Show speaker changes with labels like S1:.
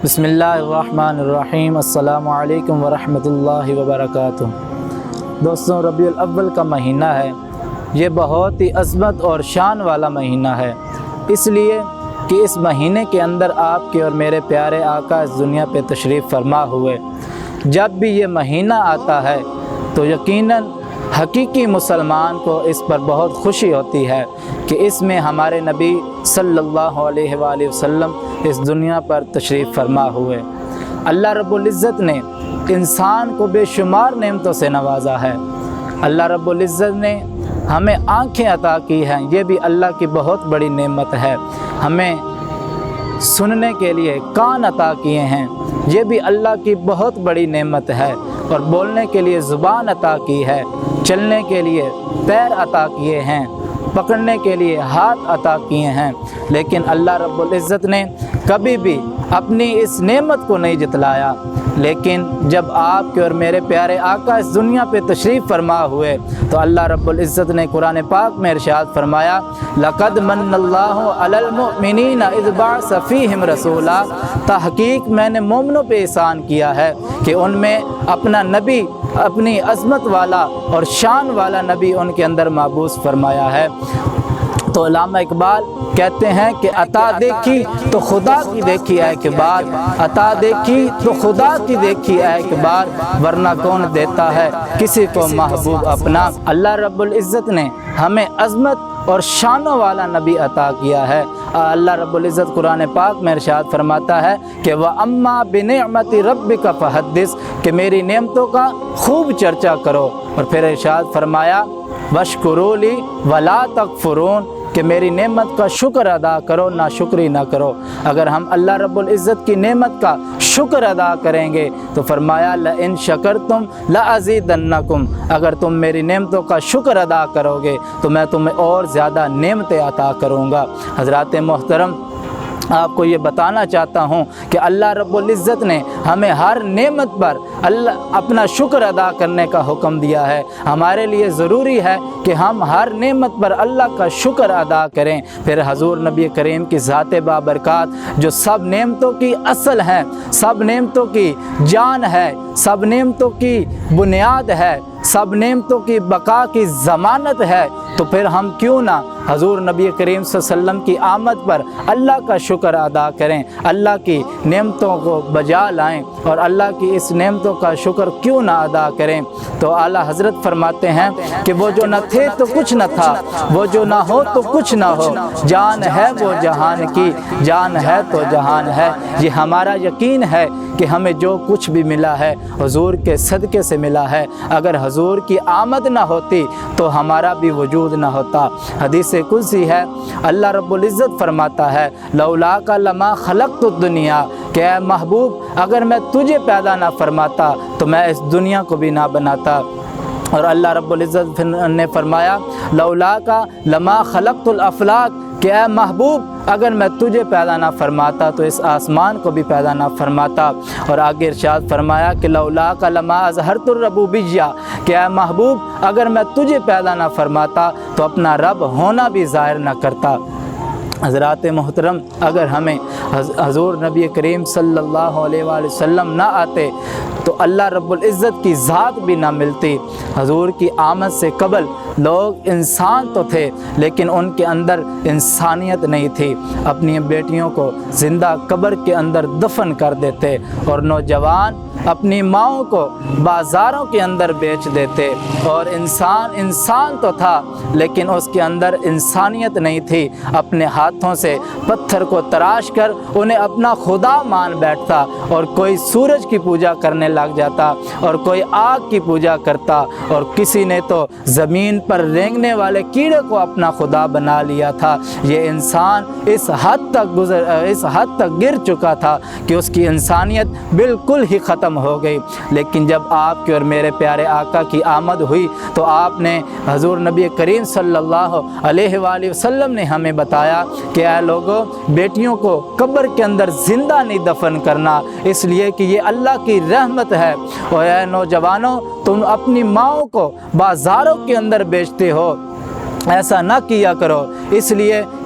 S1: بسم اللہ الرحمن الرحیم۔ السلام علیکم ورحمۃ اللہ وبرکاتہ۔ دوستوں، ربیع الاول کا مہینہ ہے۔ یہ بہت ہی عظمت اور شان والا مہینہ ہے، اس لیے کہ اس مہینے کے اندر آپ کے اور میرے پیارے آقا اس دنیا پہ تشریف فرما ہوئے۔ جب بھی یہ مہینہ آتا ہے تو یقیناً حقیقی مسلمان کو اس پر بہت خوشی ہوتی ہے کہ اس میں ہمارے نبی صلی اللہ علیہ وآلہ وسلم اس دنیا پر تشریف فرما ہوئے۔ اللہ رب العزت نے انسان کو بے شمار نعمتوں سے نوازا ہے۔ اللہ رب العزت نے ہمیں آنکھیں عطا کی ہیں، یہ بھی اللہ کی بہت بڑی نعمت ہے۔ ہمیں سننے کے لیے کان عطا کیے ہیں، یہ بھی اللہ کی بہت بڑی نعمت ہے۔ اور بولنے کے لیے زبان عطا کی ہے، چلنے کے لیے پیر عطا کیے ہیں، پکڑنے کے لیے ہاتھ عطا کیے ہیں۔ لیکن اللہ رب العزت نے کبھی بھی اپنی اس نعمت کو نہیں جتلایا۔ لیکن جب آپ کے اور میرے پیارے آقا اس دنیا پہ تشریف فرما ہوئے تو اللہ رب العزت نے قرآن پاک میں ارشاد فرمایا، لَقَدْ مَنَّ اللَّهُ عَلَى الْمُؤْمِنِينَ إِذْ بَعَثَ فِيهِمْ رَسُولًا۔ تحقیق میں نے مومنوں پہ احسان کیا ہے کہ ان میں اپنا نبی، اپنی عظمت والا اور شان والا نبی ان کے اندر مبعوث فرمایا ہے۔ تو علامہ اقبال کہتے ہیں کہ عطا دیکھی تو خدا کی دیکھی اعتبار، عطا دیکھی تو خدا کی دیکھی اعتبار، ورنہ کون دیتا ہے کسی کو محبوب اپنا۔ اللہ رب العزت نے ہمیں عظمت اور شانوں والا نبی عطا کیا ہے۔ اللہ رب العزت قرآن پاک میں ارشاد فرماتا ہے کہ وَأَمَّا بِنِعْمَةِ رَبِّكَ فَحَدِّثْ، کہ میری نعمتوں کا خوب چرچا کرو۔ اور پھر ارشاد فرمایا وَاشْكُرُوا لِي وَلَا تَكْفُرُونَ، کہ میری نعمت کا شکر ادا کرو، نہ شکری نہ کرو۔ اگر ہم اللہ رب العزت کی نعمت کا شکر ادا کریں گے تو فرمایا لَإِن شَكَرْتُمْ لَأَزِيدَنَّكُمْ، اگر تم میری نعمتوں کا شکر ادا کرو گے تو میں تمہیں اور زیادہ نعمتیں عطا کروں گا۔ حضرات محترم، آپ کو یہ بتانا چاہتا ہوں کہ اللہ رب العزت نے ہمیں ہر نعمت پر اپنا شکر ادا کرنے کا حکم دیا ہے۔ ہمارے لیے ضروری ہے کہ ہم ہر نعمت پر اللہ کا شکر ادا کریں۔ پھر حضور نبی کریم کی ذات بابرکات جو سب نعمتوں کی اصل ہے، سب نعمتوں کی جان ہے، سب نعمتوں کی بنیاد ہے، سب نعمتوں کی بقا کی ضمانت ہے، تو پھر ہم کیوں نہ حضور نبی کریم صلی اللہ علیہ وسلم کی آمد پر اللہ کا شکر ادا کریں، اللہ کی نعمتوں کو بجا لائیں اور اللہ کی اس نعمتوں کا شکر کیوں نہ ادا کریں۔ تو اعلیٰ حضرت فرماتے ہیں کہ وہ جو نہ تھے تو کچھ نہ تھا، وہ جو نہ ہو تو کچھ نہ ہو، جان ہے وہ جہان کی، جان ہے تو جہان ہے۔ یہ ہمارا یقین ہے کہ ہمیں جو کچھ بھی ملا ہے حضور کے صدقے سے ملا ہے۔ اگر حضور کی آمد نہ ہوتی تو ہمارا بھی وجود نہ ہوتا۔ حدیث قدسی ہے، اللہ رب العزت فرماتا ہے لولاک لما خلقت الدنیا، کہ اے محبوب اگر میں تجھے پیدا نہ فرماتا تو میں اس دنیا کو بھی نہ بناتا۔ اور اللہ رب العزت نے فرمایا لولاک لما خلقت الافلاک، کہ اے محبوب اگر میں تجھے پیدا نہ فرماتا تو اس آسمان کو بھی پیدا نہ فرماتا۔ اور آگے ارشاد فرمایا کہ لولاک لما اظہرت الربوبیہ، کہ اے محبوب اگر میں تجھے پیدا نہ فرماتا تو اپنا رب ہونا بھی ظاہر نہ کرتا۔ حضرات محترم، اگر ہمیں حضور نبی کریم صلی اللہ علیہ وآلہ وسلم نہ آتے تو اللہ رب العزت کی ذات بھی نہ ملتی۔ حضور کی آمد سے قبل لوگ انسان تو تھے لیکن ان کے اندر انسانیت نہیں تھی۔ اپنی بیٹیوں کو زندہ قبر کے اندر دفن کر دیتے اور نوجوان اپنی ماؤں کو بازاروں کے اندر بیچ دیتے۔ اور انسان تو تھا لیکن اس کے اندر انسانیت نہیں تھی۔ اپنے ہاتھوں سے پتھر کو تراش کر انہیں اپنا خدا مان بیٹھتا، اور کوئی سورج کی پوجا کرنے لگ جاتا اور کوئی آگ کی پوجا کرتا، اور کسی نے تو زمین پر رینگنے والے کیڑے کو اپنا خدا بنا لیا تھا۔ یہ انسان اس حد تک گر چکا تھا کہ اس کی انسانیت بالکل ہی ختم ہو گئی۔ لیکن جب آپ کے اور میرے پیارے آقا کی آمد ہوئی تو آپ نے حضور نبی کریم صلی اللہ علیہ وآلہ وسلم نے ہمیں بتایا کہ اے لوگوں، بیٹیوں کو قبر کے اندر زندہ نہیں دفن کرنا، اس لیے کہ یہ اللہ کی رحمت ہے۔ اور اے نوجوانوں، تم اپنی ماؤں کو بازاروں کے اندر بیچتے ہو، ایسا نہ کیا کرو، اس لیے